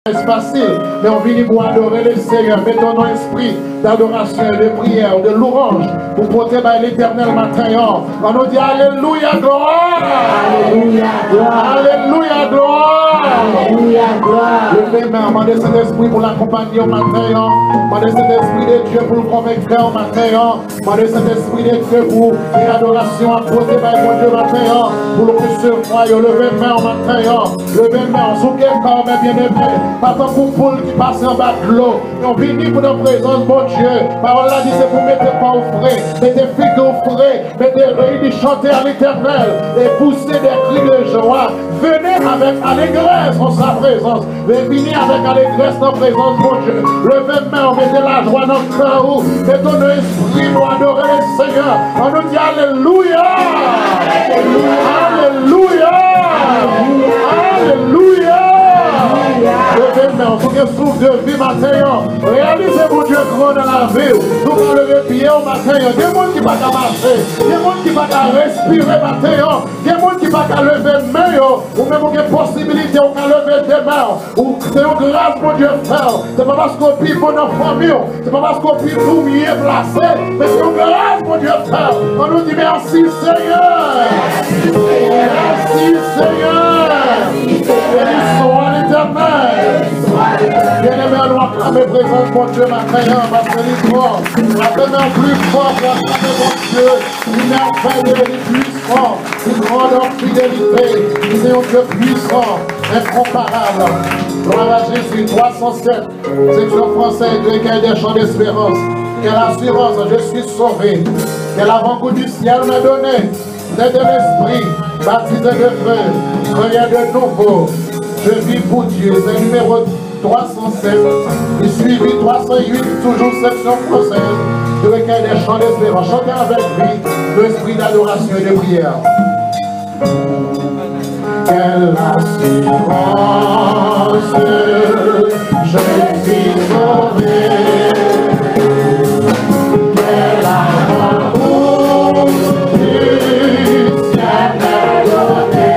C'est facile, mais on vient pour adorer le Seigneur. Mettons nos esprits d'adoration, de prière, de louange pour porter l'éternel matin. On nous dit Alléluia, gloire. Alléluia, gloire. Alléluia, gloire. Alléluia, gloire. Levez main, demandez cet esprit pour l'accompagner au matin. Demandez cet esprit de Dieu pour le convaincre au matin. Demandez cet esprit de Dieu pour l'adoration à poser mon Dieu matin. Pour le recevoir, levez main au matin. Levez main, sous quel corps, mes bien-aimés. Pas tant pour poule qui passe en bas de l'eau. On vient pour notre présence, mon Dieu. Parole là dit c'est pour mettre pas au frais, mettez figues au frais, mettez réunis, chanter à l'éternel et pousser des cris de joie. Venez avec allégresse en sa présence. Venez avec allégresse dans la présence, mon Dieu. Levez main, mettez la joie dans le cœur. Mettons nos esprits pour adorer le Seigneur. On nous dit Alléluia. Alléluia. Alléluia. Levez main, pour que souffle de vie matin. Réalisez mon Dieu grand dans la ville. Nous allons lever pied au matin. Il y a des gens qui ne peuvent pas marcher. Il y a des gens qui ne peuvent pas respirer matin. Il y a des gens qui ne peuvent pas lever main. Ou même une possibilité de lever des mains. Ou c'est une grâce pour Dieu faire. Ce n'est pas parce qu'on vit pour notre famille. Ce n'est pas parce qu'on vit pour mieux placer. Mais c'est une grâce pour Dieu faire. On nous dit merci Seigneur. Merci Seigneur. Béni soit l'éternel. Bien-aimé, nous acclamer présence pour Dieu matin, parce que les trois, acclamez plus fort, acclamez mon Dieu, une merveille, il est puissant, une grande fidélité, c'est un Dieu puissant, incomparable. Gloire à Jésus, 307, section française, quel des chants d'espérance, quelle assurance, je suis sauvé, quel avant-goût du ciel m'a donné, né de l'esprit, baptisé de feu, rien de nouveau, je vis pour Dieu, c'est numéro 307, et suivi 308, toujours section française, de recueil des chants d'espérance. Chantez avec lui l'esprit d'adoration et de prière. Quelle assurance, je suis sauvé. Quel amour du ciel m'a donné.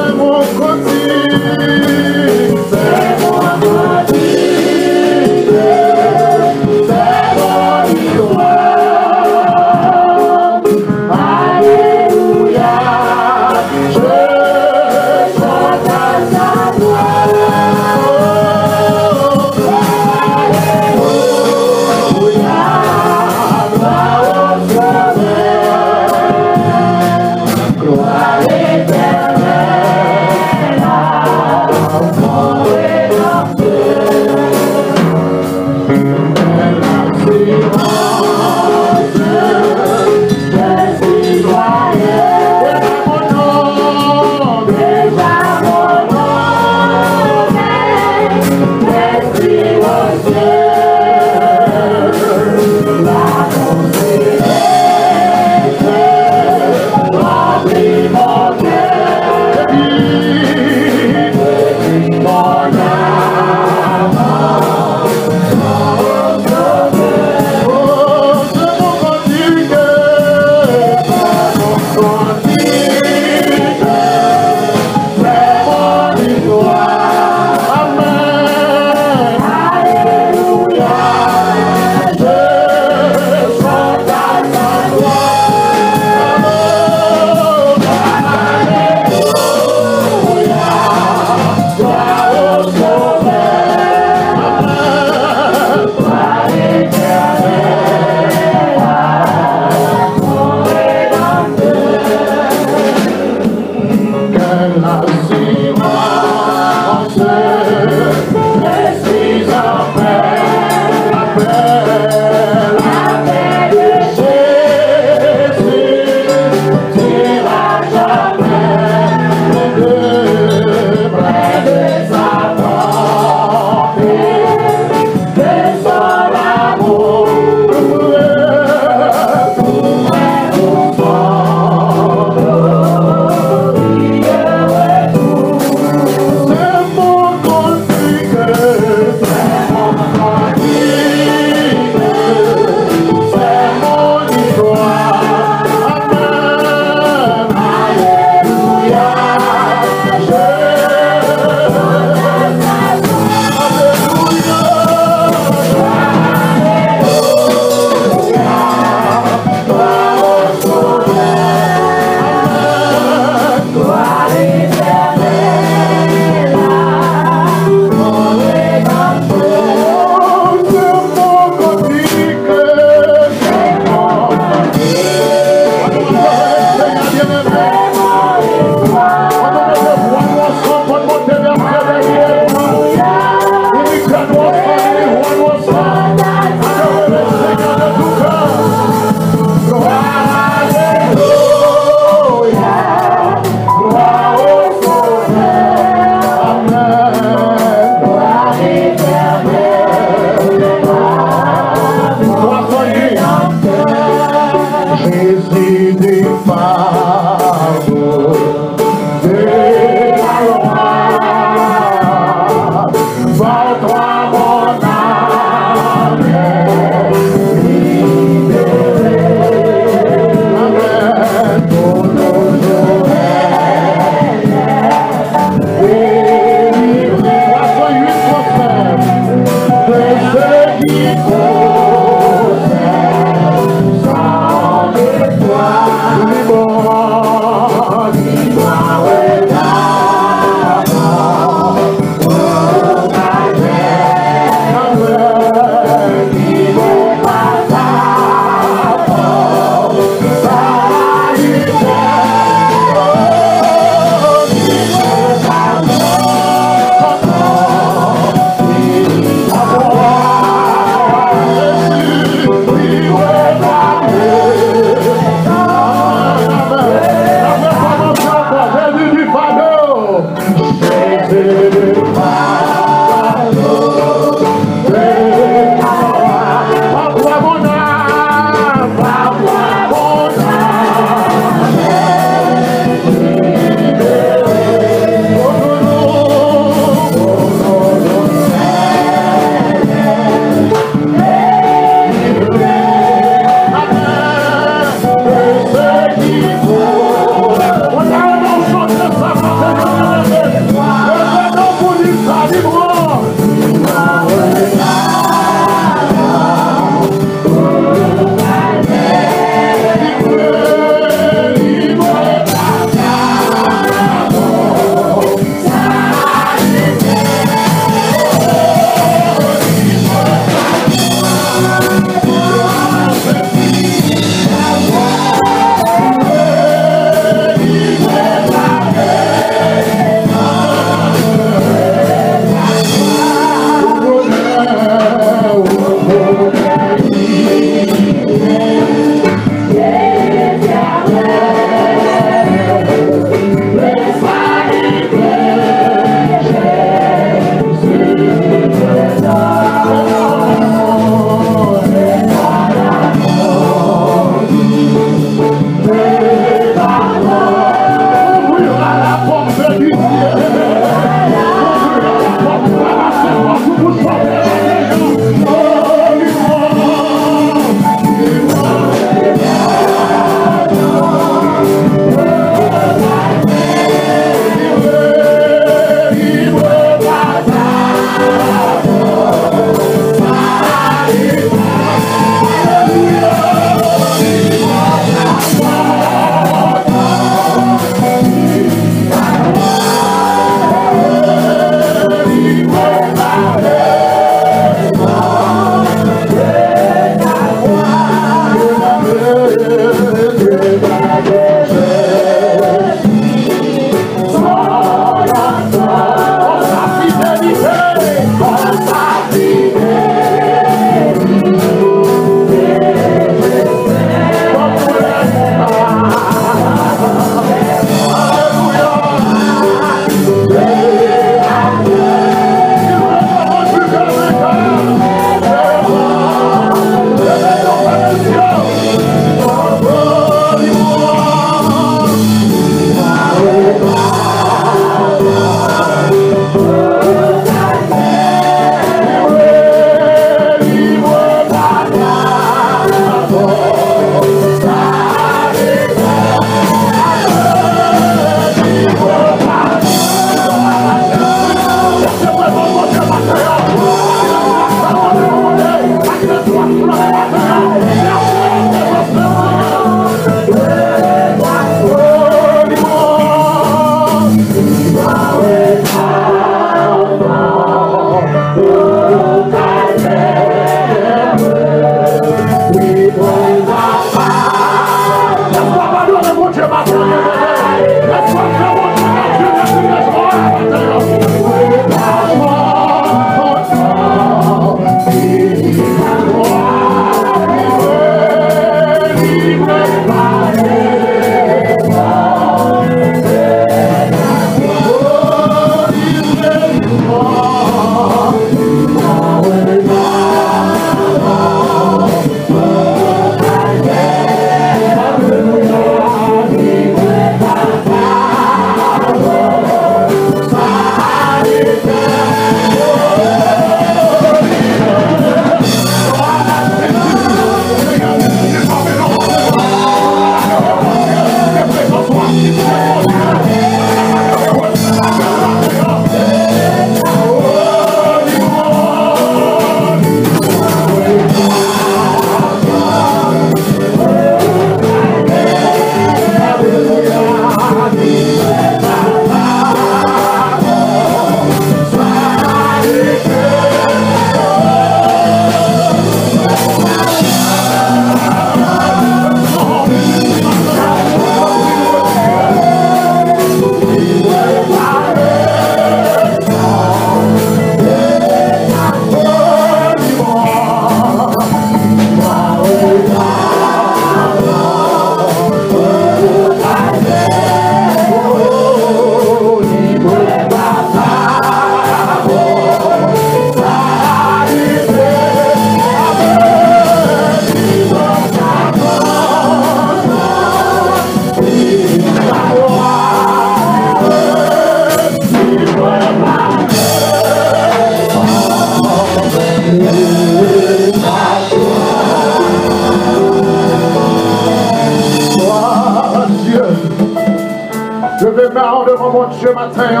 matin.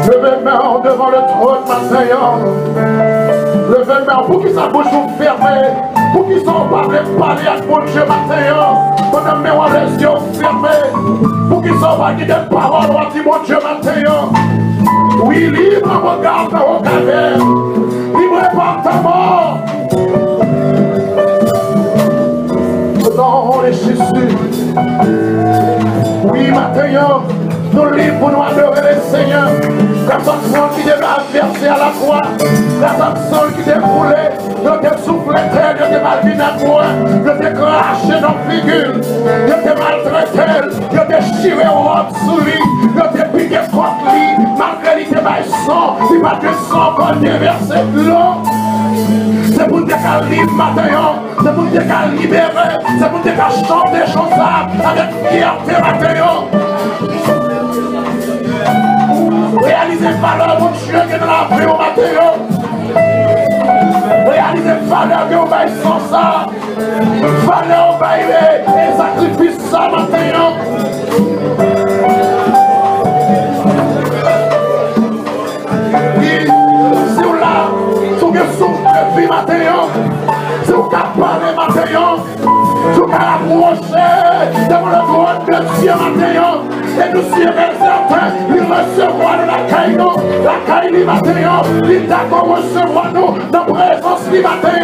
Levez main devant le trône matin. Levez main pour qu'ils sa bouche fermée. Pour qu'ils soient pas de parler à mon Dieu matin. Pendant mes les yeux fermés. Pour qu'ils soient pas guidés de parole à mon Dieu matin. Oui, libre, regarde au calvaire. Libre par ta mort. Dans les Jésus. Oui, matin, nous libres pour nous adorer le Seigneur. Grâce à sang qui devait versé à la croix. Grâce à sang qui déroulé. Nous t'es soufflé, nous t'es malvin à moi. Nous t'es craché dans la figure. Nous t'es maltraité. Nous t'es chiré au robe sous lui. Nous t'es piqué contre lui. Malgré lui, t'es pas sang. Il va te sang pour déverser de l'eau. C'est pour te faire libre matin. C'est pour te faire libérer. C'est pour te faire chanter des choses avec fierté matin. Réalisez valeur mon Dieu qui est dans la vie au matin. Réalisez valeur que vous baillez sans ça. Valeur au baillez et sacrifice ça matin. Oui, si vous là, si vous souffrez de vie matin, si vous parlez matin, si vous approchez devant le trône de Dieu matin. Et nous sommes certains, il recevoir la caille, la caille du matin, il d'accord recevoir nous dans la présence du matin.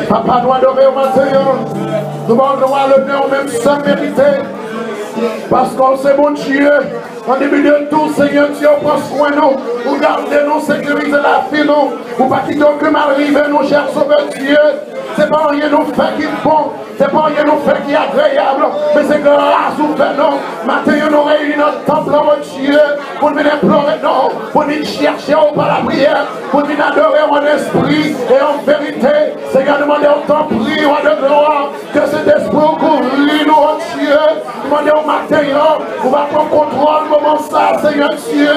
Papa nous adorer au matin, nous allons le nom même sans mériter, parce qu'on sait bon Dieu. En début de tout, Seigneur Dieu, prends soin de nous. Vous gardez nous, sécurisez la vie, nous. Vous pas quitter aucun mal arrivé, nous, cher Sauveur Dieu. C'est pas rien nous fait qui est bon. C'est pas rien nous fait qui est agréable. Mais c'est grâce vous fait nous. Maintenant, nous réunissons notre temple, mon Dieu. Pour venir pleurer, non. Pour venir chercher par la prière. Pour venir adorer en esprit et en vérité. Seigneur, demandez au temps prie, roi de gloire. Que cet esprit couvre nous, mon Dieu. Demandez au matin, on va prendre contrôle. Comment ça, Seigneur Dieu,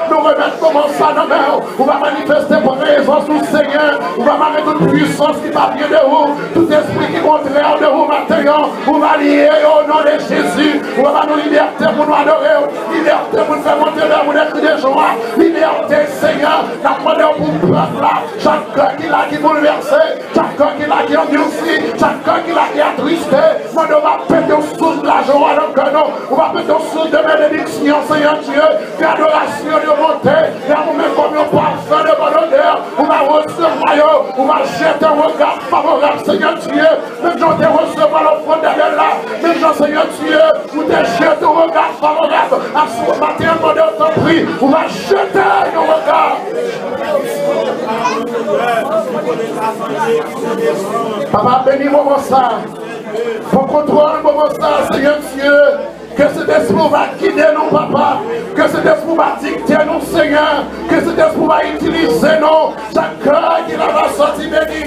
nous remettre comment ça dans main. On va manifester présence du Seigneur. On va marrer toute puissance qui va bien de vous. Tout esprit qui est contraire de vous maintenant. On va lier au nom de Jésus. On va nous liberté pour nous adorer. Liberté pour nous faire monter vers vous des cris de joie. Liberté, Seigneur. La demandé pour le peuple là. Chaque cœur qui l'a qui bouleversé. Chaque cœur qui l'a qui endurci. Chaque cœur qui l'a qui attristé. On va péter au sous de la joie dans le cœur. On va péter au sous de bénédiction. Seigneur Dieu, l'adoration de monter, et à vous-même comme un parfum de bonne odeur, on va recevoir, on va jeter un regard favorable, Seigneur Dieu, même j'en te recevoir l'offre derrière là, même j'en Seigneur Dieu, vous te jeter un regard favorable, à ce matin, on va autant prix, on va jeter un regard. Papa, bénis moment ça, pour contrôler moment ça, Seigneur Dieu. Que cet esprit va guider nous, papa. Que cet esprit va dicter nous, Seigneur. Que cet esprit va utiliser nous. Chaque cœur qui va sortir béni.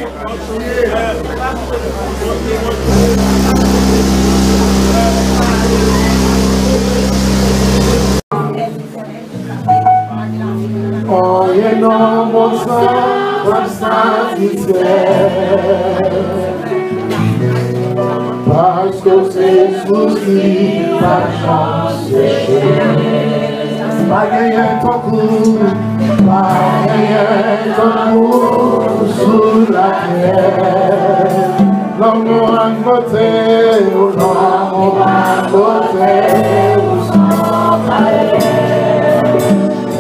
Oh, you know, mon sang va satisfaire. Parce que c'est souci, pas chance, pas gagner ton coup, pas gagner ton coup sous la terre. L'homme à côté, l'homme à côté, sans palais.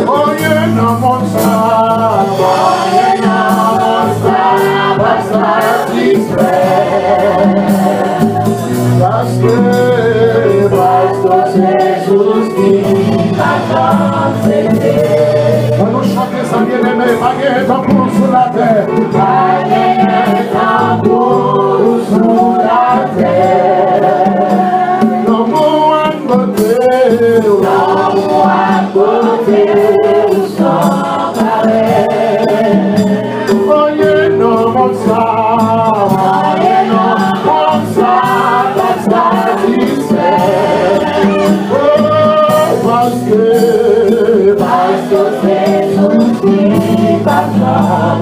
Oh, you know, mon sang, oh, you know, mon sang va satisfaire. Parce que Jésus qui m'a concédé. On nous chante ça bien aimé, pas gagner ton coup sous la terre. Pas gagner ton coup sous la terre. L'amour à côté, l'amour à côté, sans pareil. Oh, you know, mon sang, oh, you know, mon sang. Parce que c'est tout qui va s'en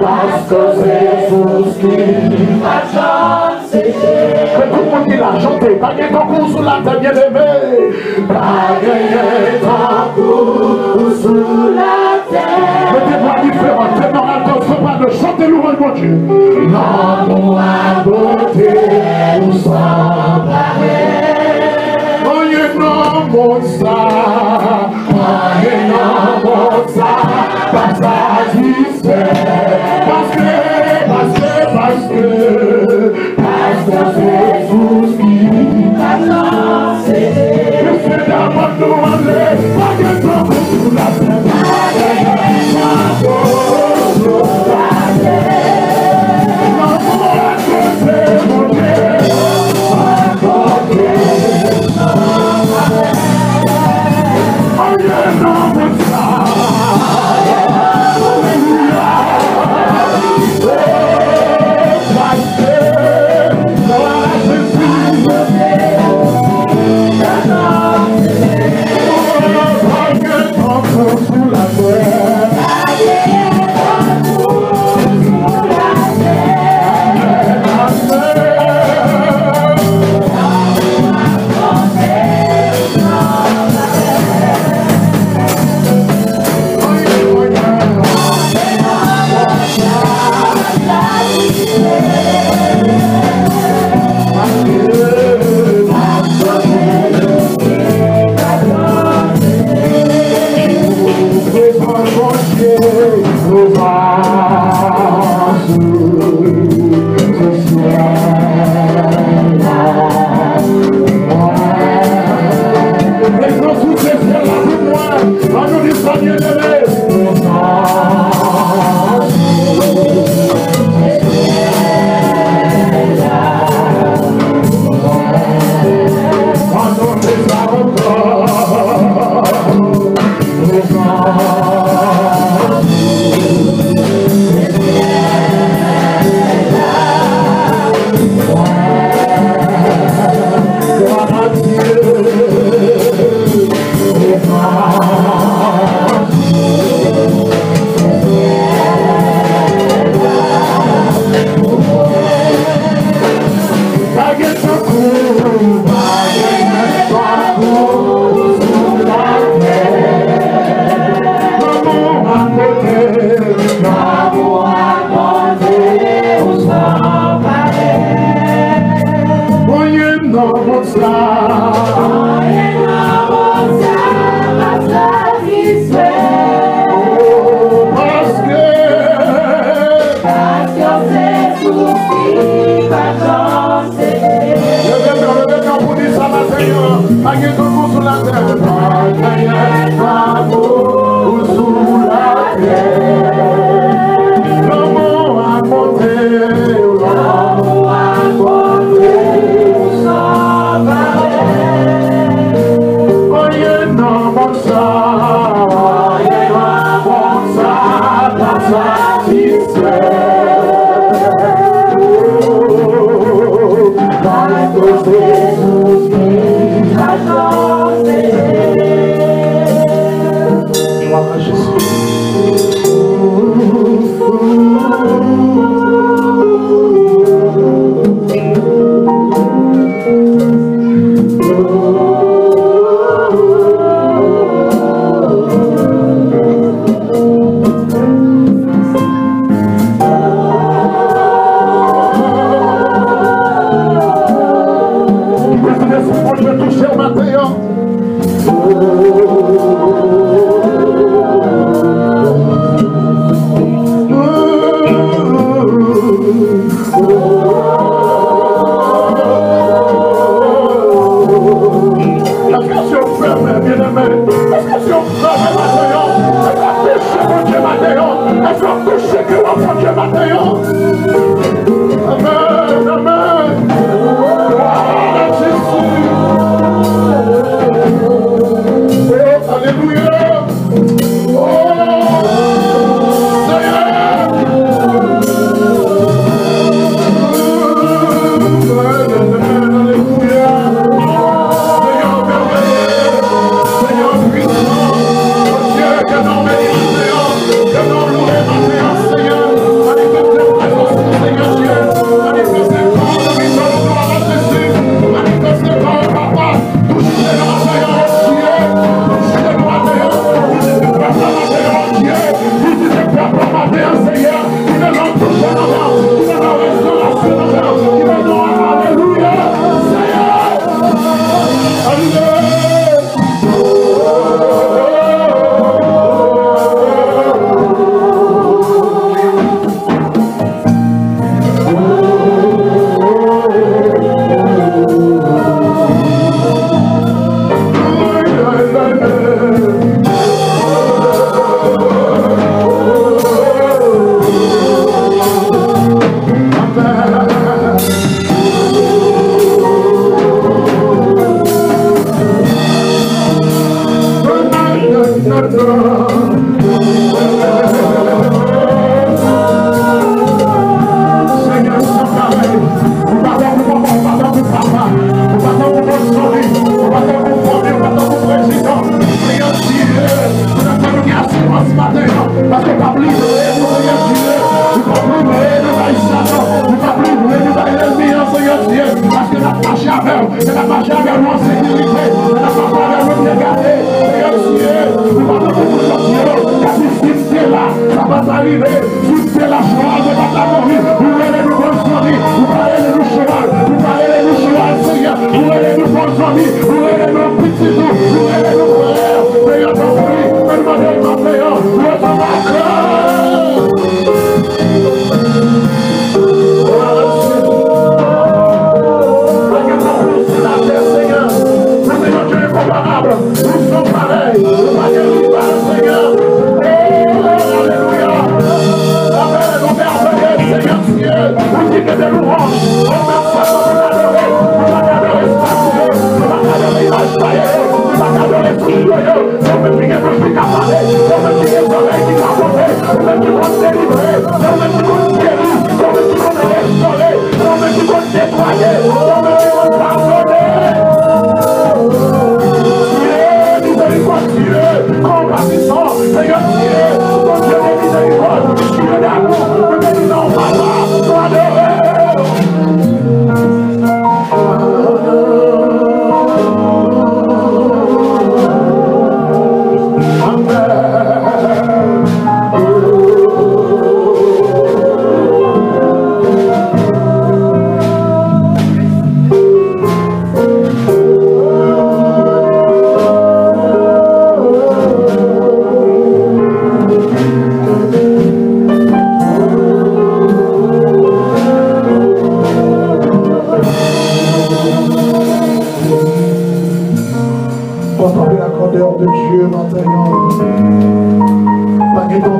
Parce que Jésus qui m'a chancé. Que tout le monde dit la chanter. Pas gagner ton coup sous la terre, bien aimé. Pas gagner ton coup sous la terre. Mettez-moi différent. Faites dans la danse, pas de chanter louange mon Dieu. L'amour à beauté ou sans pareil. Voyez non mon ça. Voyez non mon ça. Pas satisfait. Parce que Jésus qui m'a lancé. Je suis d'abord demandé, pas que ton coup sous la terre. Pas que ton coup sous la terre. L'amour à côté.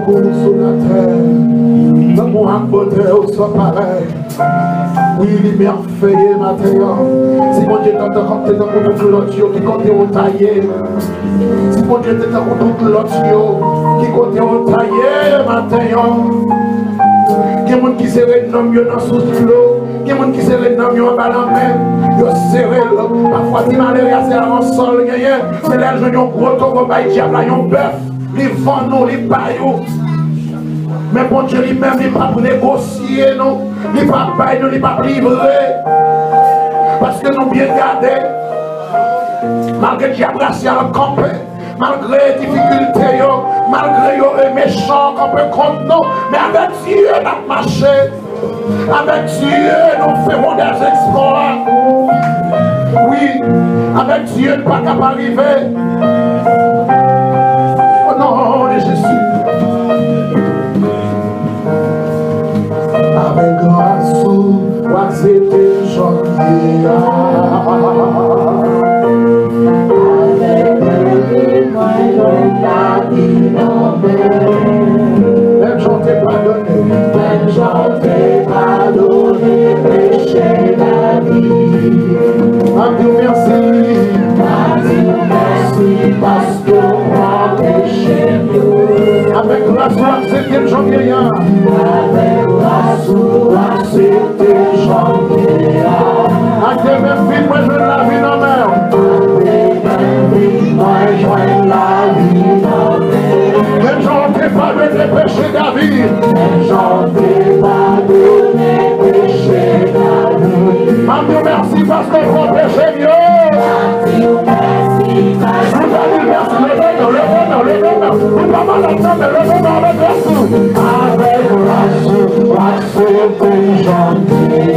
l'amour sur la terre, l'amour en beauté au soit pareil. Oui, il est merveilleux, matin. Si mon Dieu t'entend comme t'es dans toute l'autre qui compte au taillé. Si mon Dieu t'entend comme toute l'autre qui compte au taillé, matin. Il y a des gens qui se renomment dans sous l'eau. Il y a des gens qui se renomment en bas la main. Ils se serrent. Parfois, si malheur c'est avant sol, c'est là que je dis un gros togo, un diable, un bœuf. Les vents, nous, les paillots. Mais bon Dieu lui-même, il n'est pas pour négocier, non. Il n'est pas bail, il n'est pas livré. Parce que nous bien gardés. Malgré le diable racial campé. Malgré les difficultés, malgré les méchants qu'on peut contre nous, mais avec Dieu, nous avons marché. Avec Dieu, nous ferons des exploits. Oui, avec Dieu, nous ne pas capable d'arriver. Au nom de Jésus. Avec grâce, moi c'était gentil. Même j'en t'ai pardonné. Même j'en t'ai pardonné, péché la vie. Adieu, merci. Adieu, merci, parce que moi, péché mieux. Avec grâce, moi c'était gentil. Avec grâce, moi c'était gentil. Adieu, même vie, moi je la vie dans la mer. Moi joins la vie dans même j'en t'ai pardonné les péchés David. Même j'en t'ai pardonné les péchés David. Dieu merci parce qu'on prend péché mieux. Dieu merci parce qu'on prend péché mieux. Vous pas mal ensemble, le nom avec grâce. Avec grâce, parce que t'es gentil.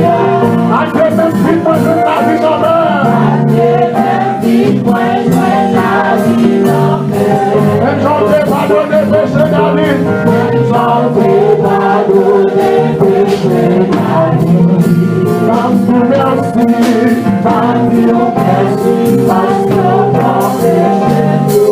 Adieu même si moi je la vie dans l'air. Adieu même si moi je la vie dans l'air. Même j'en t'ai pardonné les péchés David. Même j'en t'ai pardonné les péchés David. Dieu merci. Dieu merci parce qu'on prend péché mieux.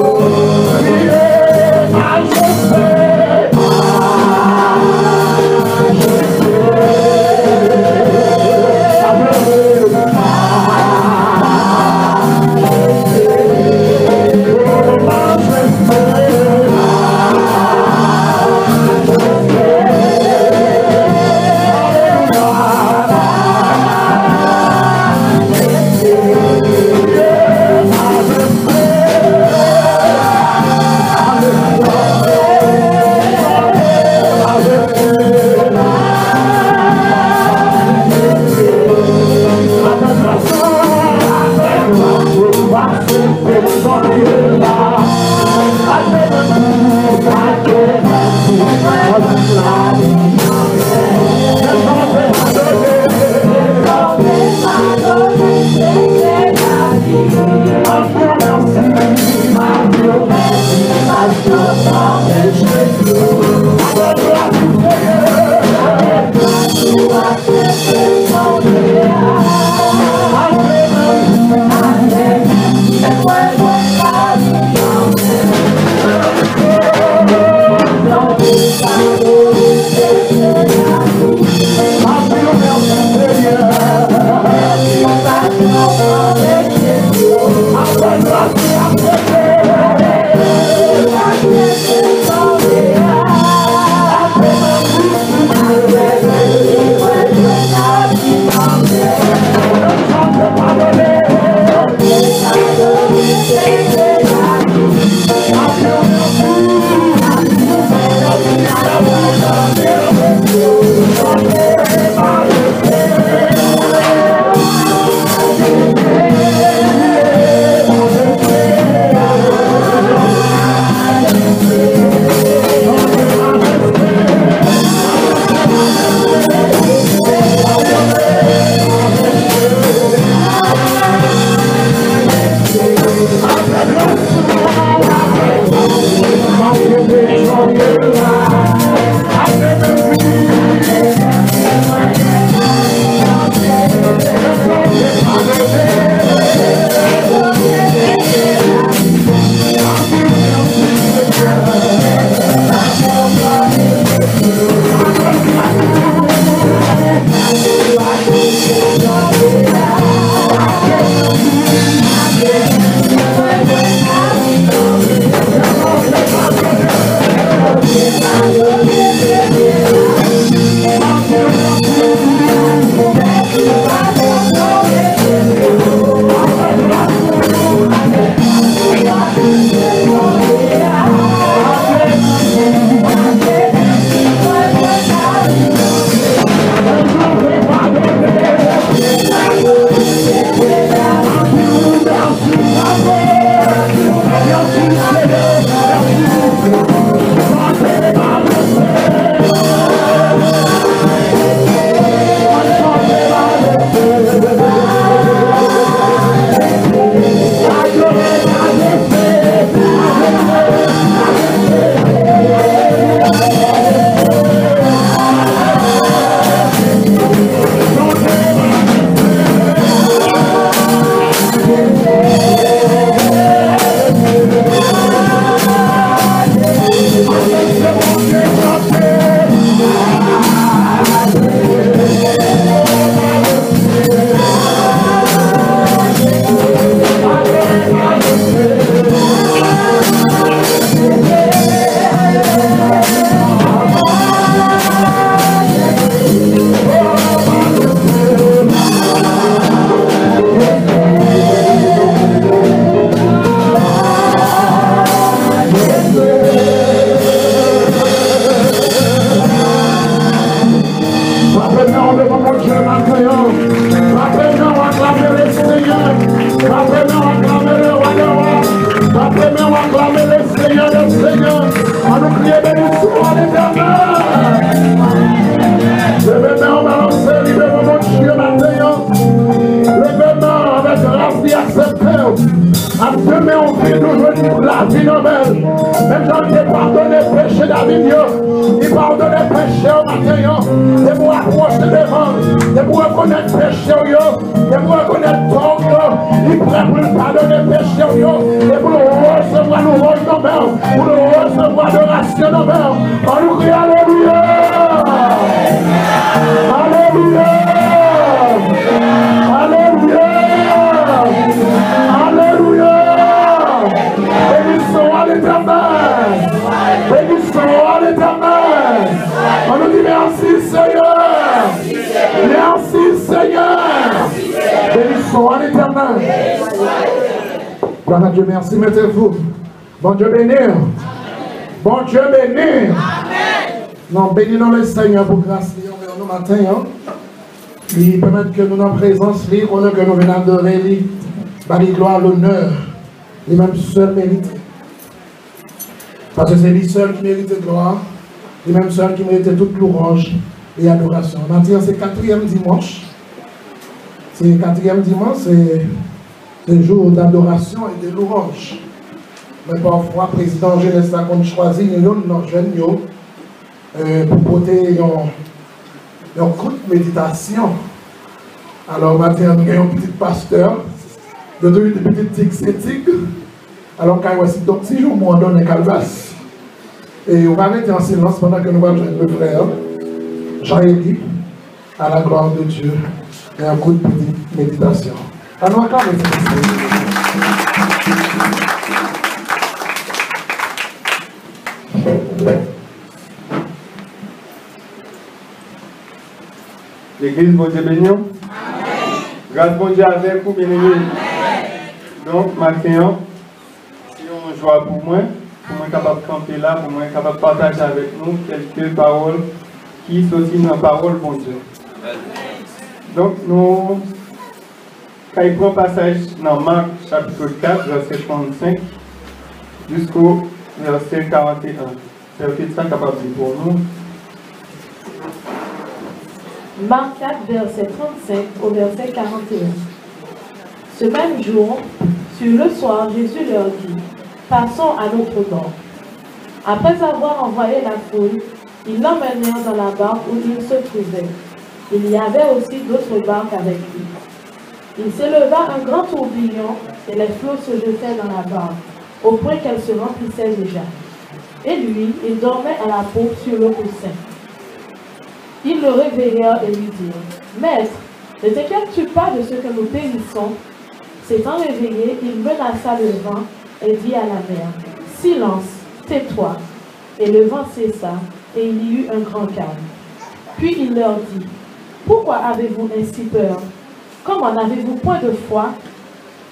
la vie nouvelle. Même Jean qui pardonne les péchés David, il pardonne les péchés au matin, et pour approcher devant, et pour reconnaître les péchés, et pour reconnaître ton il est prêt pour nous pardonner les péchés, et pour nous recevoir nous recevoir, pour nous recevoir de ration nouvelle. On nous crie Alléluia! Alléluia! Alléluia! Alléluia! Bénissons à l'Éternel! Bénissons à l'Éternel! On nous dit merci Seigneur! Merci Seigneur! Bénissons à l'Éternel! Gloire à Dieu, merci, mettez-vous. Bon Dieu béni! Bon Dieu béni! Non, bénissons le Seigneur pour grâce envers nous matin. Il permet que nous en présence, qu'on que nous venons adorer, par les gloires, l'honneur, les mêmes seuls mérités. Parce que c'est lui seul qui mérite gloire, les mêmes seuls qui méritent toute louange et adoration. Maintenant, c'est le 4e dimanche. C'est le 4e dimanche, c'est un jour d'adoration et de louange. Mais parfois, le président Jeunesse a choisi nos jeunes pour porter un coup de méditation. Alors, maintenant, nous avons un petit pasteur, nous avons une petite tigre. Alors, quand voici donc 6 jours, on donne un calvas. Et on va rester en silence pendant que nous allons joindre le frère Jean-Élie à la gloire de Dieu et un coup de petite méditation. Alors, encore une L'église, bon Dieu béni. Grâce bon Dieu avec vous, bien-aimés. Donc, maintenant, c'est une joie pour moi capable de camper là, pour moi capable de partager avec nous quelques paroles qui sont aussi dans la parole, bon Dieu. Donc, nous, quand il prend passage dans Marc chapitre 4, verset 35, jusqu'au verset 41. C'est un petit ça capable de dire pour nous. Marc 4, verset 35 au verset 41. Ce même jour, sur le soir, Jésus leur dit, « Passons à l'autre bord. » Après avoir envoyé la foule, ils l'emmenèrent dans la barque où il se trouvait. Il y avait aussi d'autres barques avec lui. Il s'éleva un grand tourbillon et les flots se jetaient dans la barque, au point qu'elle se remplissait déjà. Et lui, il dormait à la poupe sur le coussin. Ils le réveillèrent et lui dirent, « Maître, ne t'inquiètes-tu pas de ce que nous périssons ?» S'étant réveillé, il menaça le vent et dit à la mer, « Silence, tais-toi !» Et le vent cessa, et il y eut un grand calme. Puis il leur dit, « Pourquoi avez-vous ainsi peur? Comment n'avez-vous point de foi ?»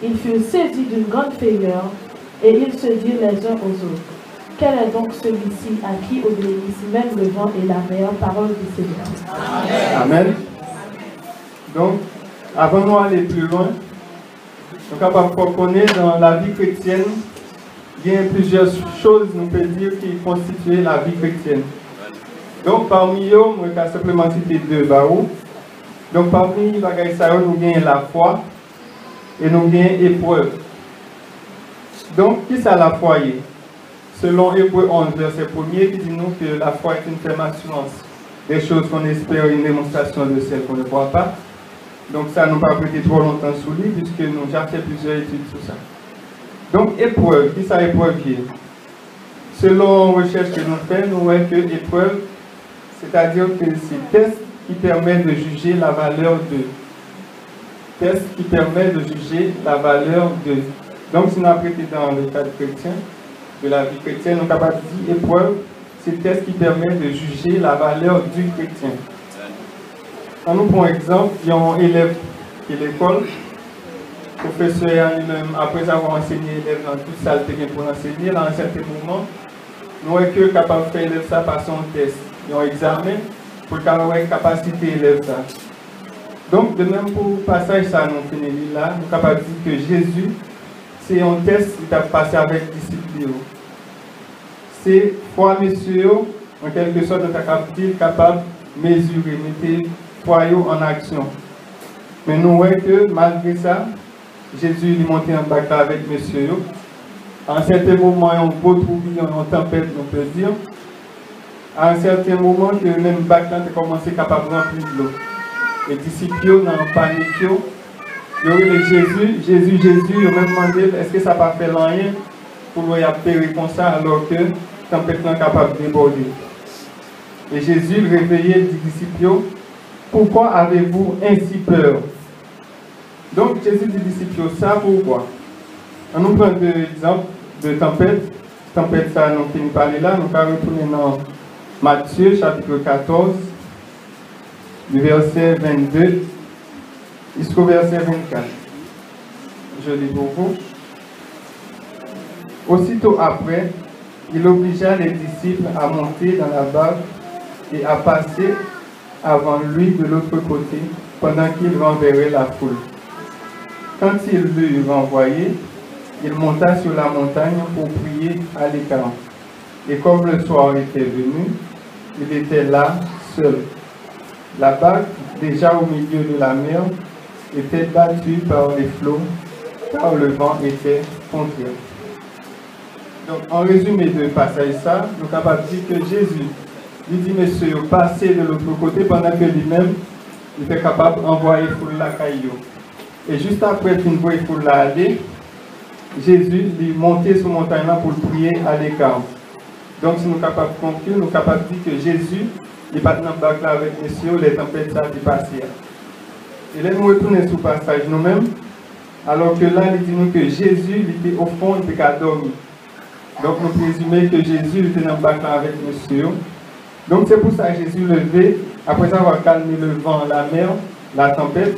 Ils furent saisis d'une grande frayeur, et ils se dirent les uns aux autres, « Quel est donc celui-ci à qui obéissent même le vent et la mer, parole du Seigneur. » Amen. Donc, avant d'aller plus loin, nous sommes capables de reconnaître dans la vie chrétienne, il y a plusieurs choses, nous pouvons dire, qui constituent la vie chrétienne. Donc, parmi eux, je vais simplement citer 2 barreaux. Donc, parmi les bagages, nous avons la foi et nous avons l'épreuve. Donc, qui c'est la foi? Selon Hébreux 11, verset 1er, qui dit nous que la foi est une ferme assurance des choses qu'on espère, une démonstration de celles qu'on ne voit pas. Donc ça nous pas prêté trop longtemps sous lui, puisque nous avons fait plusieurs études sur ça. Donc épreuve, qui ça épreuve? Selon la recherche que nous faisons, nous voyons que l'épreuve, c'est-à-dire que c'est test qui permet de juger la valeur de. Test qui permet de juger la valeur de. Donc si nous avons prêté dans le cadre chrétien, de la vie chrétienne, nous sommes capables de dire épreuve, c'est le test qui permet de juger la valeur du chrétien. Quand nous prenons exemple, il y a un élève qui est à l'école, le professeur lui-même, après avoir enseigné l'élève dans toute salle pour enseigner, dans un certain moment, nous sommes capables de faire l'élève ça passer un test, un examen, pour avoir une capacité l'élève ça. Donc, de même pour le passage, ça nous finit là, nous sommes capables de dire que Jésus, c'est un test qui a passé avec discipline. C'est foi, messieurs, en quelque sorte, nous sommes capables de mesurer, mettre foi en action. Mais nous voyons que malgré ça, Jésus lui montait en bataille avec messieurs. À un certain moment, on peut trouver une tempête, on peut dire. À un certain moment, que même bac là, tu commencé capable de remplir de l'eau. Les disciples, dans la panique, ils ont eu Jésus, ils ont même demandé est-ce que ça n'a pas fait rien pour nous appeler comme ça alors que la tempête est capable de déborder. Et Jésus réveillait les disciples, pourquoi avez-vous ainsi peur? Donc Jésus dit aux disciples, ça pourquoi? On nous prend l'exemple de tempête. Tempête, ça, nous finissons par là. Nous allons retourner dans Matthieu, chapitre 14, du verset 22 jusqu'au verset 24. Je lis pour vous. Aussitôt après, il obligea les disciples à monter dans la barque et à passer avant lui de l'autre côté pendant qu'il renverrait la foule. Quand il l'eut renvoyé, il monta sur la montagne pour prier à l'écart. Et comme le soir était venu, il était là, seul. La barque, déjà au milieu de la mer, était battue par les flots, car le vent était contraire. Donc, en résumé de passage ça, nous sommes capables de dire que Jésus lui dit, monsieur, passez de l'autre côté pendant que lui-même, il était capable d'envoyer foule la caillou. Et juste après qu'il voit foule la aller, Jésus lui montait sur la montagne là pour prier à l'écart. Donc, si nous sommes capables de conclure, nous sommes capables de dire que Jésus, il n'est pas dans le bac là avec monsieur, les tempêtes ça qui passent. Et là, nous retournons sur le passage nous-mêmes, alors que là, il dit nous que Jésus, il était au fond, il était dormi. Donc, nous présumons que Jésus était dans le bac là avec monsieur. Donc, c'est pour ça que Jésus levé, après avoir calmé le vent, la mer, la tempête.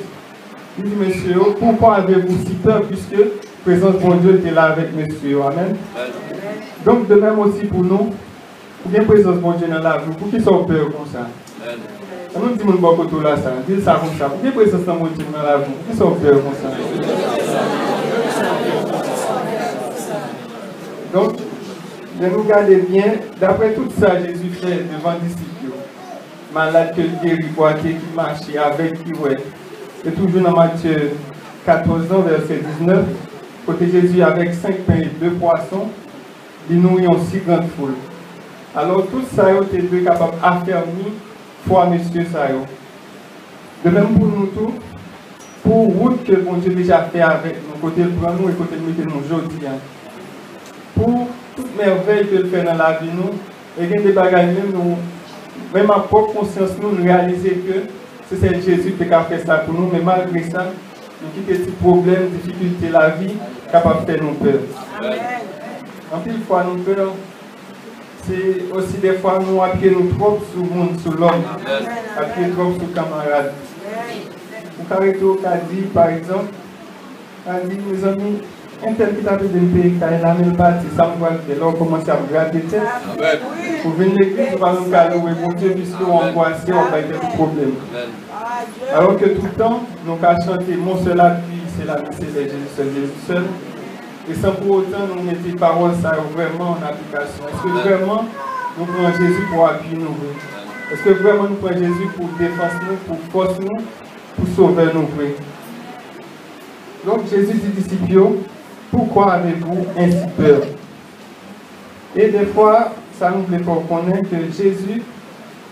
Il dit, monsieur, pourquoi avez-vous si peur puisque la présence de mon Dieu était là avec monsieur? Amen. Donc, de même aussi pour nous, pour bien présence de mon Dieu dans la vie, pour qu'ils soient peur comme ça. On nous dit, mon bon côté là, ça, dis ça comme ça. Pour bien présence de mon Dieu dans la vie, pour qu'ils soient peur comme ça. Donc, de nous garder bien, d'après tout ça, Jésus fait devant les disciples. Malade que guéri, boité, qui marchait avec, qui ouais. Et toujours dans Matthieu 14, verset 19, côté Jésus avec 5 pains et 2 poissons, il nourrit une si grande foule. Alors tout ça, il était capable d'affermir foi monsieur ça. De même pour nous tous, pour route que bon Dieu déjà fait avec nous, côté le prend nous et côté le mettre nous aujourd'hui. Pour toute merveille que le fait dans la vie nous, et il y a des bagages même nous, même à propre conscience nous réaliser que c'est Jésus qui a fait ça pour nous, mais malgré ça, nous quittons des problèmes, difficultés de la vie, capable de faire nous peur. En plus, fois nous peur, c'est aussi des fois nous appuyer nous trop sur le monde, sur l'homme, appuyer trop sur le camarade. Vous pouvez dit, par exemple, dit, mes amis, un tel qui t'a fait de payer, qui a la même partie, ça me va le faire. Là, on commence à gratter tête. Pour venir à l'église, on va nous calouer, mon Dieu, puisqu'on angoisse, on va être des problèmes. Alors que tout le temps, nous avons chanté mon seul appui, c'est la c'est Jésus seul. Et sans pour autant nous mettre les paroles ça vraiment en application. Est-ce que vraiment nous prenons Jésus pour appuyer nous? Est-ce que vraiment nous prenons Jésus pour défense nous, pour force nous, pour sauver nous? Donc Jésus dit disciples, pourquoi avez-vous ainsi peur? Et des fois, ça nous fait connaître que Jésus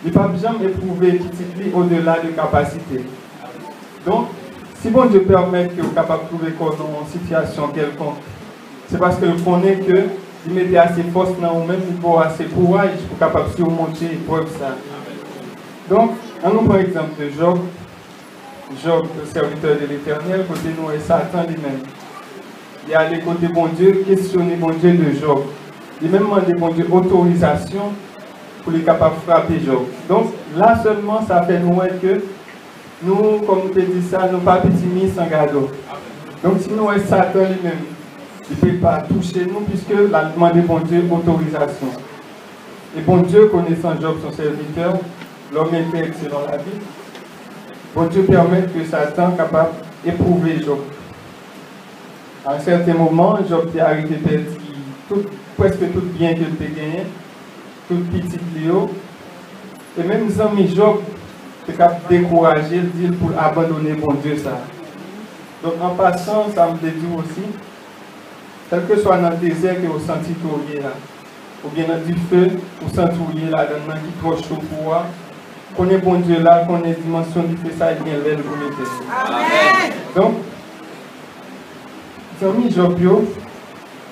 n'a pas jamais éprouvé qui titule au-delà de capacité. Donc, si bon Dieu permet que vous soyez capable de trouver dans une situation quelconque, c'est parce que vous connaissez que vous mettez assez force dans vous-même, vous avez assez courage pour capable de surmonter l'épreuve ça. Donc, on nous prend l'exemple de Job. Job, le serviteur de l'Éternel, côté nous et Satan lui-même. Il a allé côté bon Dieu, questionner bon Dieu de Job. Il a même demandé bon Dieu autorisation pour les capables de frapper Job. Donc là seulement, ça fait nous que nous, comme on peut dire ça, nous pas petits mis sans gado. Donc si nous Satan lui-même, il ne peut pas toucher nous puisque il a demandé bon Dieu autorisation. Et bon Dieu, connaissant Job, son serviteur, l'homme était excellent la vie. Bon Dieu permet que Satan soit capable d'éprouver Job. À un certain moment, Job est arrivé à perdre presque tout bien qu'il a gagné, tout petit Léo. Et même les amis Job est capable de décourager, de dire pour abandonner bon Dieu ça. Donc en passant, ça me dit aussi, Quel que soit dans le désert que vous sentez tourner là, ou bien dans du feu, vous sentez tourner là, dans le qui est trop chaud pour vous, qu'on est bon Dieu là, qu'on est dimension du feu, ça, il vient l'aile pour mettre. Amen. Donc, amis Job,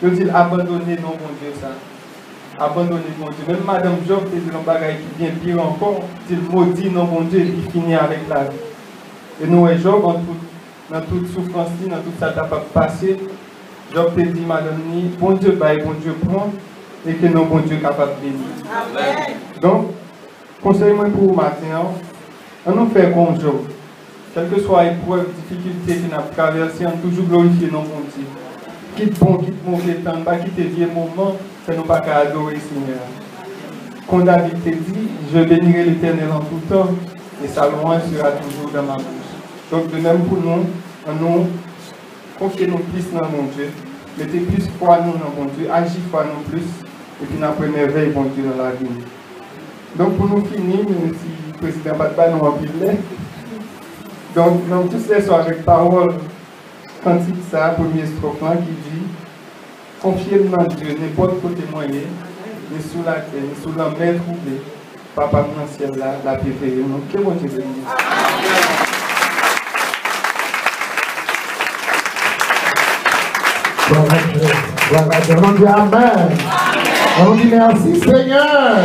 je dis abandonner non bon Dieu ça. Abandonner bon Dieu. Même Madame Job, c'est un bagage qui vient pire encore. Il maudit non bon Dieu et il finit avec la vie. Et nous, Job, dans toute souffrance, dans tout ça, qui a passé, Job te dit, Madame, bon Dieu baille, bon Dieu prend, et que non bon Dieu capable de bénir. Amen. Donc, conseil-moi pour vous matin, on nous fait comme Job. Quelle que soit l'épreuve, difficulté que nous avons traversée, on toujours glorifier non bon Dieu. Quitte bon, quitte mauvais temps, pas quitter vieux moment, c'est nous pas qu'à adorer le Seigneur. Quand David te dit, je bénirai l'Éternel en tout temps, et sa louange sera toujours dans ma bouche. Donc, de même pour nous, nous confiez-nous plus dans mon Dieu, mettez plus foi nous dans mon Dieu, agissez foi nous plus, et puis nous apprenons merveille, bon Dieu, dans la vie. Donc, pour nous finir, même si le président n'a pas nous remplir, donc, nous tous les soirs avec parole, cantique ça, premier strophe qui dit, confiez-nous dans Dieu, n'importe côté moyen, ni sous la terre, ni sous la mer troublée, Papa dans le ciel là, la paix fait nous. Que bon Dieu bénisse. On dit Amen. On dit merci Seigneur.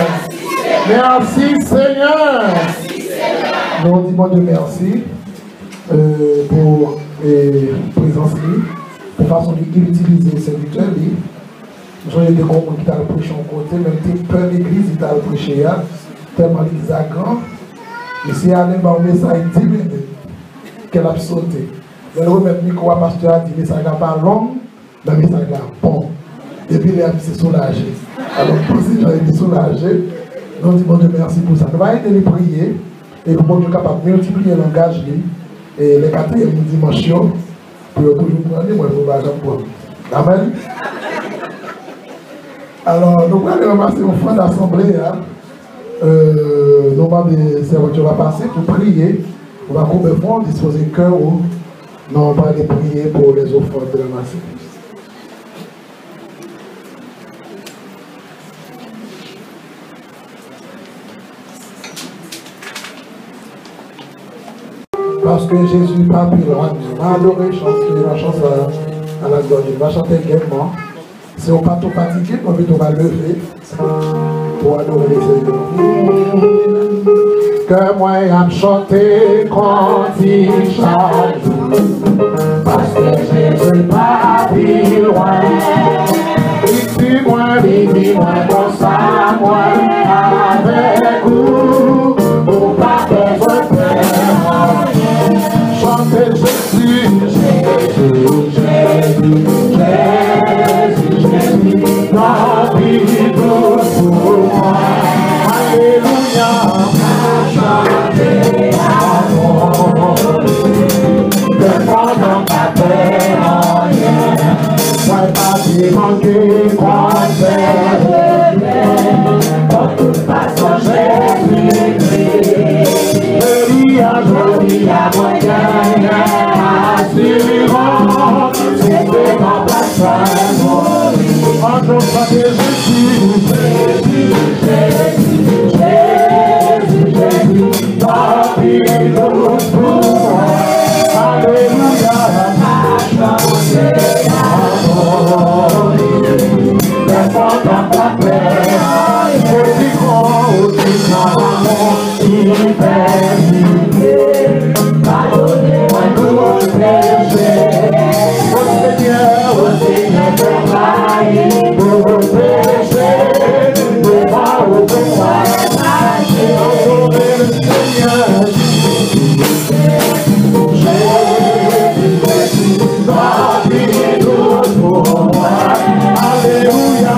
Merci Seigneur. Nous on dit mon Dieu merci pour présence, pour façon d'utiliser ces serviteurs. Nous avons des gens qui ont prêché en côté, même des peurs d'église qui ont prêché, tellement qu'ils sont grands. Et si elle a un message 10 minutes, qu'elle a sauté. Elle remet le micro à pasteur, elle dit le message n'est pas long, le message est bon. Et puis elle s'est soulagée. Alors, pour ces gens qui sont soulagés, nous disons Dieu merci pour ça. Nous allons aider les prier, et le bon Dieu est capable de multiplier le langage, et les quatrièmes dimensions, pour toujours prendre, moi, il faut pas pour Amen. Alors, nous allons remercier au fond d'assemblée. Nous allons servir, on va passer pour prier. On va couper fond, disposer le cœur. Nous on va aller prier pour les offrandes de la masse. Parce que Jésus n'est pas plus loin de nous. On va adorer, chanter la chanson à la gloire. On va chanter gaiement. Si on n'est pas trop fatigué, on va lever pour adorer les Seigneurs. Que moi j'aime chanter quand il chante, parce que Jésus n'est pas plus loin. Vivis-moi comme ça, moi avec vous, pour pas besoin de faire. Chantez Jésus, Jésus, Jésus, Jésus, Jésus, la vie pour moi. Alléluia, chantez amour, que pendant ta paix en rien, moi pas si manquer, quoi faire, pour toute façon Jésus-Christ. Je dis à moyen, assurant, c'était en place à mourir. En nom de Jésus, Jésus, Jésus, Jésus, Jésus, la vie pour moi. Alléluia, chanter amour, défendant ta paix, aussi grand, il fait vivre, pardonnez-moi nos péchés, au Seigneur, travaillez pour vos péchés, pour moi, au pouvoir, adorer le Seigneur, Jésus, la vie est douce pour moi, alléluia,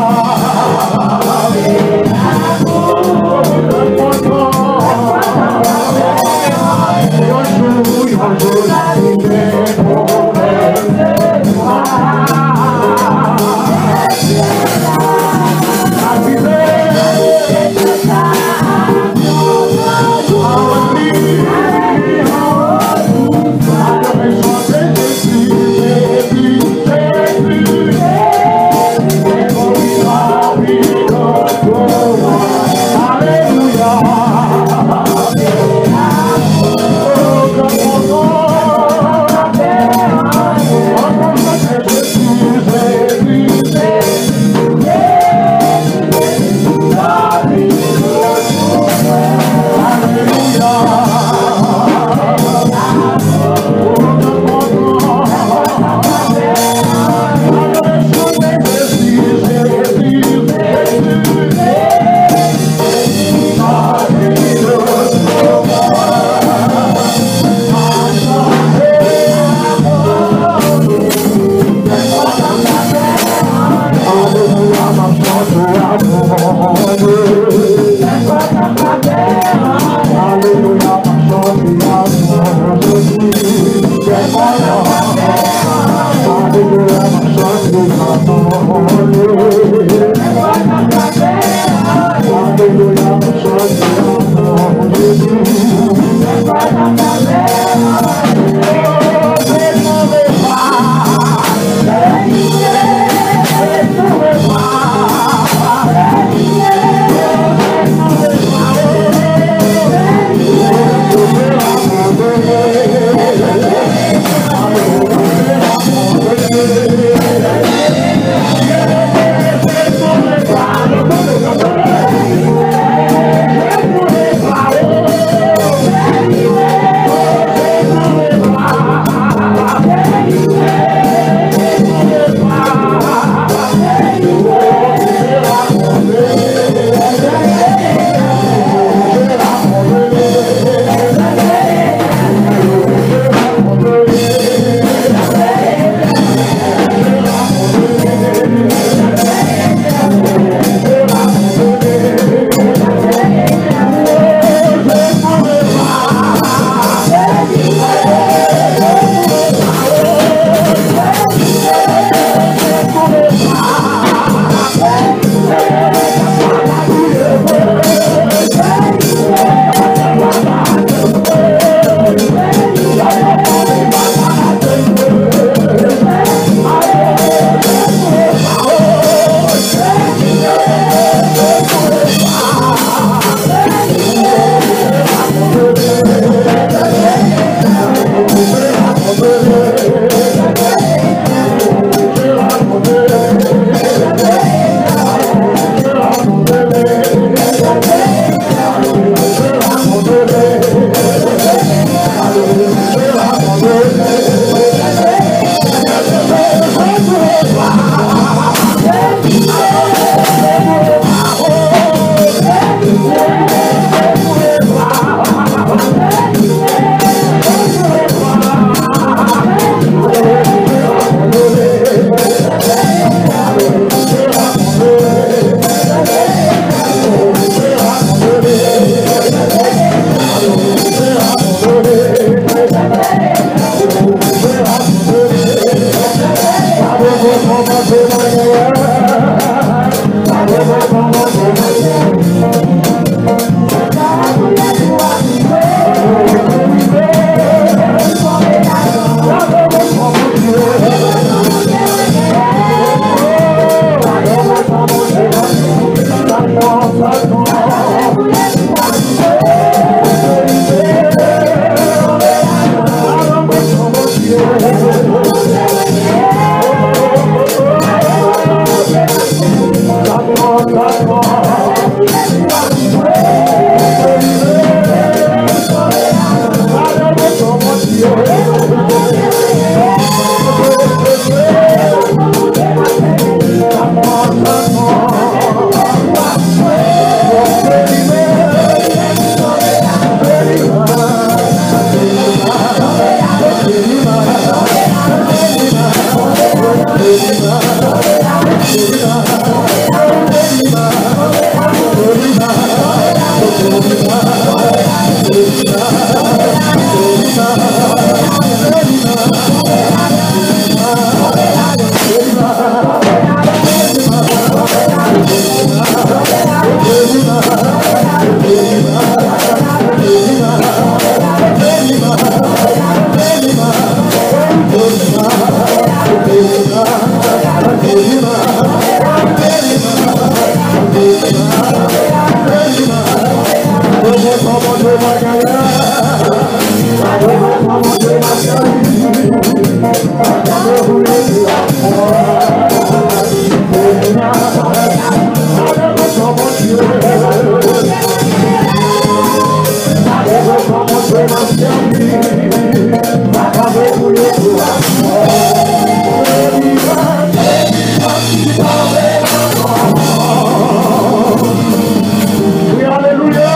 Oui, alléluia.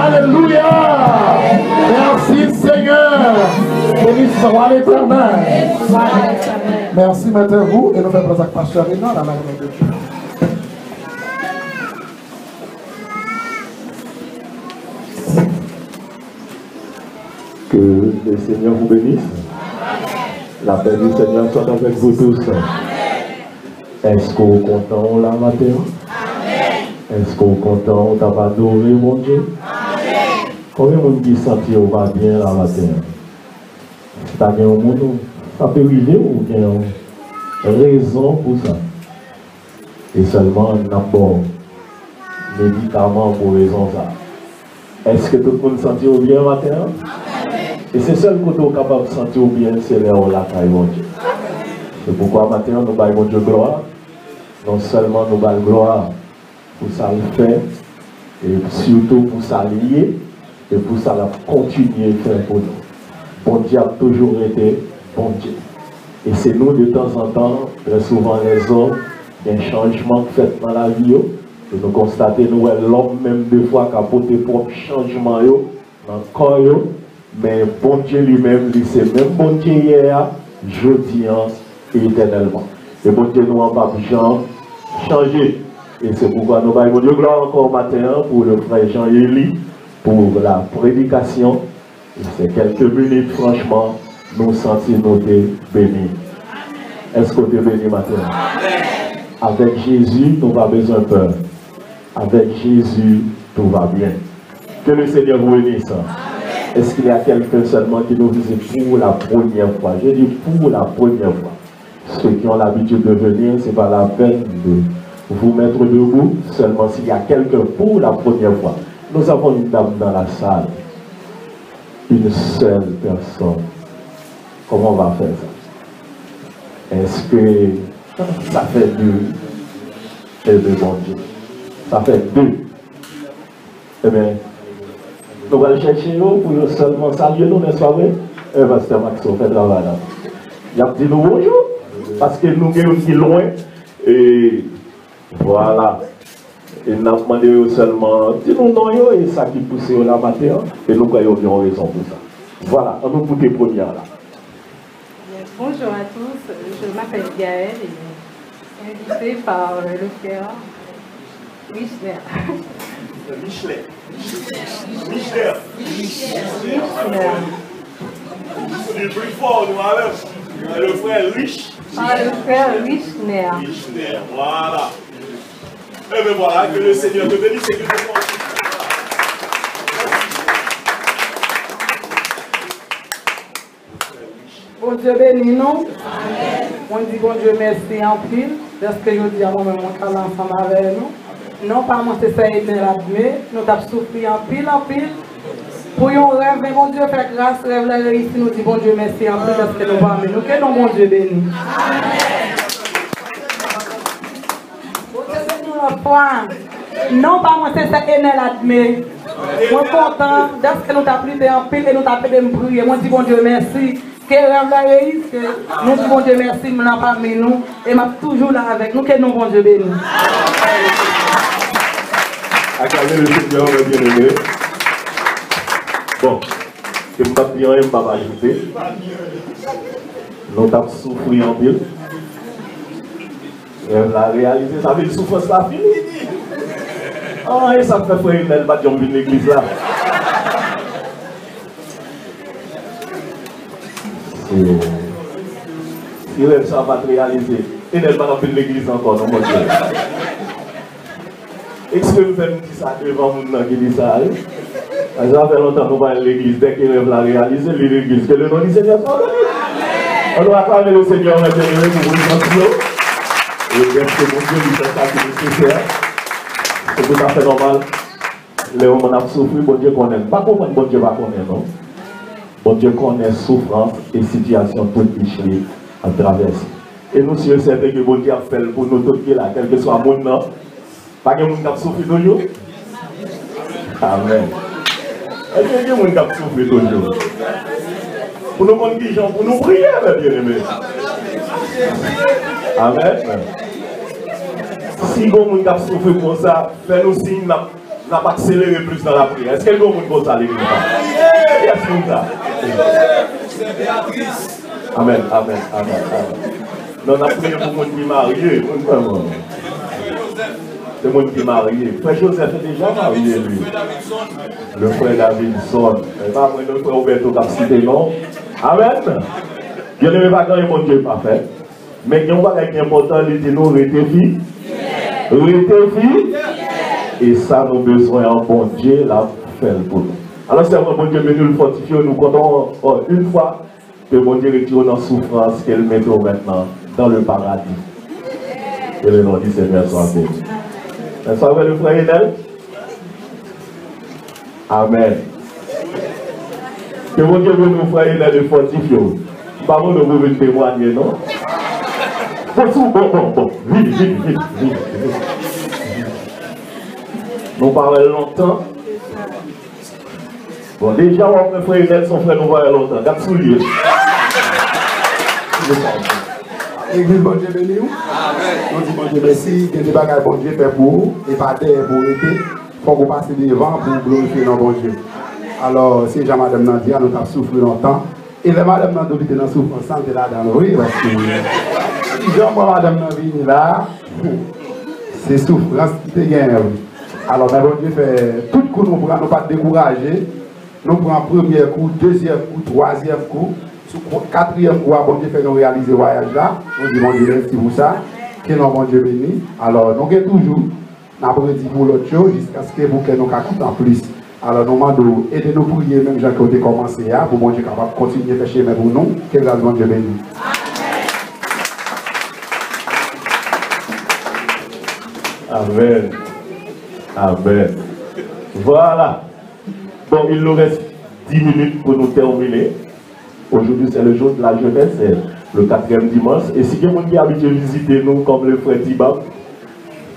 Alléluia. Merci Seigneur. Béni soit l'Éternel. Merci, mettez-vous et nous faisons avec Pasteur Renan dans la main de Dieu. Que le Seigneur vous bénisse. La paix du Seigneur soit avec vous tous. Est-ce qu'on est content la matin? Est-ce qu'on est content d'avoir adoré mon Dieu? Combien de monde qui sentit au va bien la matin? C'est un monde ça peut arriver ou bien raison pour ça. Et seulement d'abord médicaments pour raison ça. Est-ce que tout le monde sentit au bien matin? Et c'est seul côté où capable de sentir bien, c'est là où la caille mon Dieu. C'est pourquoi maintenant nous baillons Dieu gloire. Non seulement nous baillons gloire pour ça le faire, et surtout pour ça lier, et pour ça la continuer à faire pour nous. Bon Dieu a toujours été bon Dieu. Et c'est nous de temps en temps, très souvent les hommes, il y a un changement fait dans la vie. Et nous constatons nous l'homme même des fois qui a apporté propre changement dans le corps. Mais bon Dieu lui-même, c'est même bon Dieu hier, jeudi et éternellement. Et bon Dieu nous n'a pas changé. Et c'est pourquoi nous allons Dieu gloire encore matin pour le frère Jean-Élie, pour la prédication. Et c'est quelques minutes, franchement, nous sentir nous bénis. Est-ce que tu es béni matin? Avec Jésus, nous n'avons pas besoin de peur. Avec Jésus, tout va bien. Que le Seigneur vous bénisse. Est-ce qu'il y a quelqu'un seulement qui nous visite pour la première fois? Je dis pour la première fois. Ceux qui ont l'habitude de venir, ce n'est pas la peine de vous mettre debout, seulement s'il y a quelqu'un pour la première fois. Nous avons une dame dans la salle. Une seule personne. Comment on va faire ça? Est-ce que ça fait deux? Et de mon Dieu. Ça fait deux. Eh bien, nous allons chercher pour seulement saluer nous, n'est-ce pas vrai? Pasteur Maxo, fait travail là. Il a dit nous bonjour, parce que nous sommes qui loin. Et voilà. Et nous avons demandé seulement, dis-nous non, et ça qui pousse la matière, et nous avons bien raison pour ça. Voilà, on nous pour les premières là. Bonjour à tous, je m'appelle Gaëlle et invitée par le frère Michler. Le plus fort, nous allons. Le frère riche. Ah, le frère Richner. Richner, voilà. Et bien voilà, que le Seigneur te bénisse et que te fortifie. Bon Dieu bénis nous. On dit bon Dieu merci en pile. Parce que je dis à moi-même, on travaille ensemble avec nous. Non pas moi c'est ça aider l'admet. Nous avons souffert en pile. Pour un rêve, mais bon Dieu fait grâce, rêve la réussite, nous dit bon Dieu merci en pile parce que nous parlons. Nous que non bon Dieu béni. Bon Dieu béni notre foi. Non pas moi c'est ça aider l'admet. Moi content parce que nous avons prié en pile et nous avons fait de prier. Moi dis bon Dieu merci. Que rêve la réussite, nous disons bon Dieu merci, nous n'avons pas mis nous et nous toujours là avec nous, que nous bon Dieu béni. Acclamez le Seigneur, bien-aimé. Bon, je ne vais pas dire rien, je ne vais pas ajouter. Nous avons souffert en pile. La réalité, ça veut dire souffrance la fini. Oh, et ça me fait frère, elle va dire que l'église là. Si ça va te réaliser, et elle va dans l'église encore, non, mon Dieu. Est-ce que vous faites ça devant mon qui dit ça? Ça fait longtemps que nous allons à l'église, dès qu'il va réaliser l'église, que le nom du Seigneur soit donné. On doit acclamer le Seigneur maintenant pour vous sentir. Et bien que mon Dieu lui fait ça qui est nécessaire, c'est tout à fait normal. Les hommes ont souffert, bon Dieu connaît. Pas comprendre, bon Dieu va connaître, non? Bon Dieu connaît souffrance et situation toute péché à traverser. Et nous sommes certains que bon Dieu a fait pour nous tous là, quel que soit le monde, pas que nous avons souffert de nous. Amen. Est-ce que quelqu'un qui a soufflé toujours? Pour nous prendre des gens, pour nous prier, bien aimé. Amen. Si vous avez soufflé comme ça, faites-nous signe, n'a pas accéléré plus dans la prière. Est-ce que vous avez comme ça à l'église? Est-ce que ça? Amen, amen, amen, amen. Non, on a prié pour les gens qui sont mariés. C'est le monde qui est marié. Frère Joseph est déjà marié, lui. Le frère Davidson. Et pas après le frère Roberto qui a cité non. Amen. Je ne vais pas quand mon Dieu pas fait. Mais il y a un bagage qui est important, il dit nous, restez filles. Restez filles. Et ça, nous avons besoin d'un bon Dieu, là, faire pour nous. Alors, c'est un bon Dieu venu le fortifier, nous comptons une fois que mon Dieu retire dans la souffrance qu'elle met maintenant dans le paradis. Et le nom du Seigneur soit béni. Est-ce que le frère Hélène? Amen. Que mon Dieu veut nous frère Hélène le fortifier. Pas bon, nous pouvons témoigner, non? Bon, vite. Nous parlons longtemps. Bon, déjà, mon frère Hélène, son frère nous voit longtemps. Garde soulier. Église, bon Dieu béni. On dit bon Dieu merci, que des bagages bon Dieu fait pour vous, et pas terre pour l'été, il faut qu'on passe devant pour glorifier notre bon Dieu. Alors, si Jean-Madame Nandia, nous avons souffert longtemps, et les Madame Nandia étaient dans souffrance, santé là dans le rue, parce que si Jean-Madame Nandia là, c'est souffrance qui te gagne. Alors, bon Dieu fait tout coup, nous ne pouvons pas décourager, nous prenons premier coup, deuxième coup, troisième coup. Quatrième fois, bon Dieu fait nous réaliser le voyage là. Nous disons bon Dieu merci pour ça. Que non, bon Dieu béni. Alors, nous avons toujours, nous avons dit pour l'autre chose, jusqu'à ce que vous nous comptez en plus. Alors, nous demandons, aidez-nous prier, même gens qui ont commencé pour bon Dieu capable de continuer à faire chemin pour nous. Que grâce, bon Dieu béni. Amen. Amen. Voilà. Bon, il nous reste 10 minutes pour nous terminer. Aujourd'hui, c'est le jour de la jeunesse, c'est le 4e dimanche. Et si quelqu'un qui a habitué à visiter nous, comme le frère Tibab,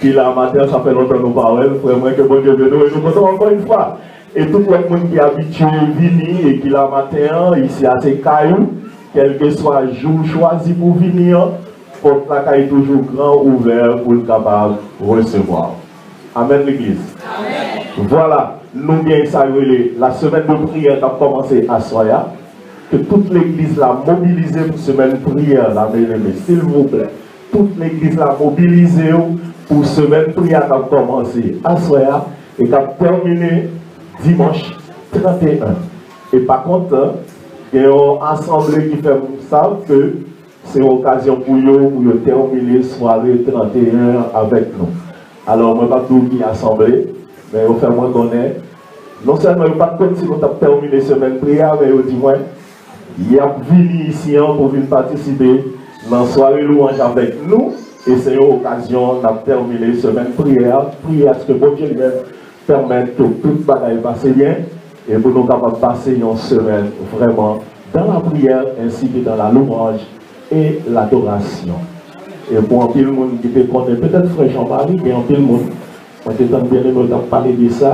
qui là matin, ça fait longtemps nous parlons, frère, moi que bon Dieu veut nous, et nous comptons encore une fois. Et tout le monde qui est habitué à venir et qui là matin, ici à ces cailloux, quel que soit le jour choisi pour venir, porte la caille toujours grand, ouvert pour le capable de recevoir. Amen, l'église. Voilà, nous bien saluer la semaine de prière qui a commencé à Soya. Que toute l'église l'a mobilisée pour semaine prière, la bien-aimée, s'il vous plaît. Toute l'église l'a mobilisée pour semaine prière qui a commencé à Soya et qui a terminé dimanche 31. Et par contre, il y a une assemblée qui fait ça que c'est l'occasion pour eux terminer la soirée 31 avec nous. Alors, je ne vais pas tout qui assemblée, mais je vais faire moi connaître. Non seulement je ne vais pas comme si on a terminé la semaine prière, mais je dis moi. Il y a venu ici pour venir participer dans la soirée louange avec nous. Et c'est une occasion de terminer la semaine prière. Prier à ce que bon Dieu lui permette que tout le bagaille passe bien. Et pour nous capables de passer une semaine vraiment dans la prière ainsi que dans la louange et l'adoration. Et pour un peu le monde qui peut connaître, peut-être frère Jean-Marie, mais un peu le monde, on était bien aimé de parler de ça.